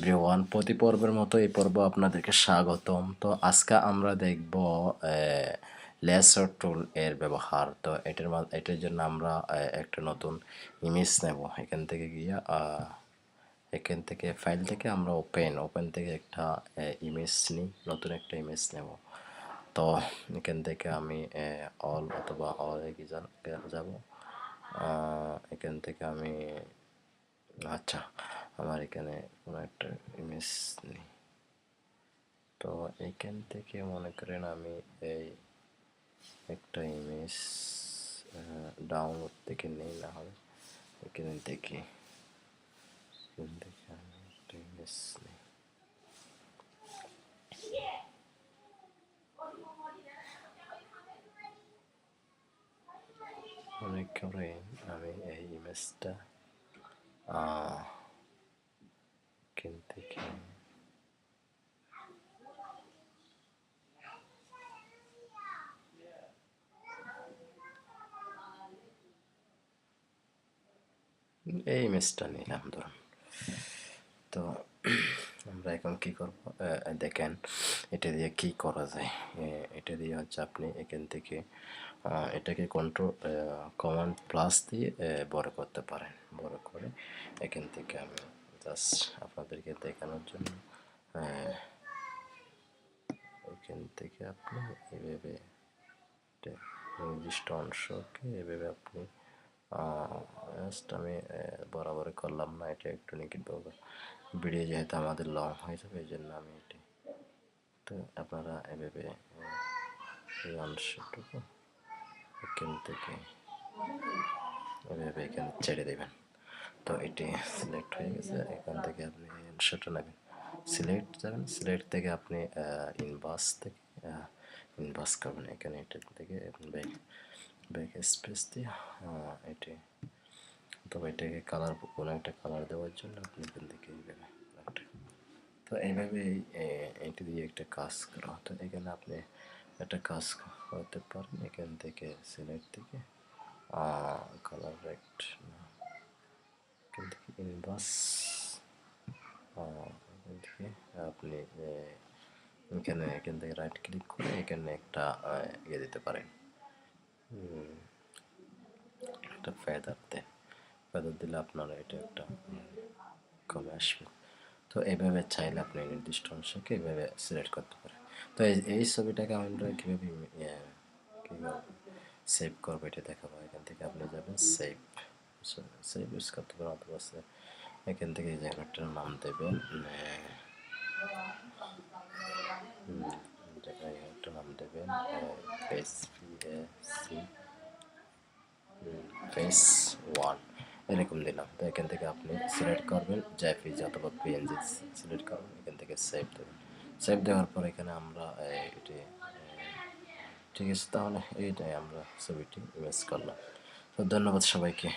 Everyone, প্রতি পর্বের মতো এই পর্ব আপনাদেরকে স্বাগতম। তো আজকে আমরা দেখব লেসার টুল এর ব্যবহার। তো এটার জন্য আমরা একটা নতুন ইমেজ নেব। এখান থেকে ফাইল থেকে আমরা ওপেন থেকে একটা ইমেজ নিই, নতুন একটা ইমেজ নেব। তো এখান থেকে আমি অল অথবা যাব। এখান থেকে আমি আচ্ছা, আমার এখানে কোনো একটা ইমেজ নেই। তো এখান থেকে মনে করেন আমি এই একটা ইমেজ ডাউনলোড থেকে নেই, না হলে এখানে দেখি, এখান থেকে আমি একটা ইমেজ নেই। মনে করেন আমি এই ইমেজটা এখান থেকে এই ইমেজটা নিলাম ধরুন। তো আমরা এখন কি করব, দেখেন এটা দিয়ে কি করা যায়। এটা দিয়ে হচ্ছে আপনি এখান থেকে এটাকে কমান্ড প্লাস দিয়ে বড় করতে পারেন। বড় করে এখান থেকে আমি জাস্ট আপনাদেরকে দেখানোর জন্য এখান থেকে আপনি এভাবে নির্দিষ্ট অংশকে এভাবে আপনি জাস্ট আমি বরাবর করলাম না, এটা একটু নিখুঁতভাবে ভিডিও যেহেতু আমাদের লং হয়ে যাবে, এই জন্য আমি এটি, তো আপনারা এভাবে এই অংশটুকু এখান থেকে এভাবে এখানে ছেড়ে দেবেন। তো এটি সিলেক্ট হয়ে গেছে। এখান থেকে আপনি অংশটা নেবেন, সিলেক্ট যাবেন, সিলেক্ট থেকে আপনি ইনভার্স করবেন। এখানে এটা থেকে ব্যাক স্পেস দিয়ে এটি, তবে এটাকে কালার, কোনো একটা কালার দেওয়ার জন্য আপনি এখান থেকে এইভাবে, তো এইভাবে এটি দিয়ে একটা কাজ করা। তো এখানে আপনি একটা কাজ করতে পারেন। এখান থেকে সিলেক্ট থেকে কালার রাইট, এখান থেকে ইনভার্স, এখান থেকে আপনি এখান থেকে রাইট ক্লিক করে এখানে একটা ইয়ে দিতে পারেন, একটা ফেদার দিলে আপনারা এটা একটা কমে আসবে। তো এইভাবে চাইলে আপনি নির্দিষ্ট অংশকে এইভাবে সিলেক্ট করতে পারেন। তো এই ছবিটাকে আমরা কীভাবে সেভ করবো এটা দেখাবো। এখান থেকে আপনি যাবেন সেভ ইউজ করতে পারেন, অথবা এখান থেকে এই জায়গাটার নাম দেবেন, জায়গাটার নাম দেবেন ফেস 1 এরকম দিলাম। তো এখান থেকে আপনি সিলেক্ট করবেন জেপিজি অথবা পিএনজি, সিলেক্ট করবেন, এখান থেকে সেভ দেবেন। সেভ দেওয়ার পর এখানে আমরা এটি, ঠিক আছে, তাহলে এইটাই আমরা ছবিটি ইমেজ করলাম। তো ধন্যবাদ সবাইকে।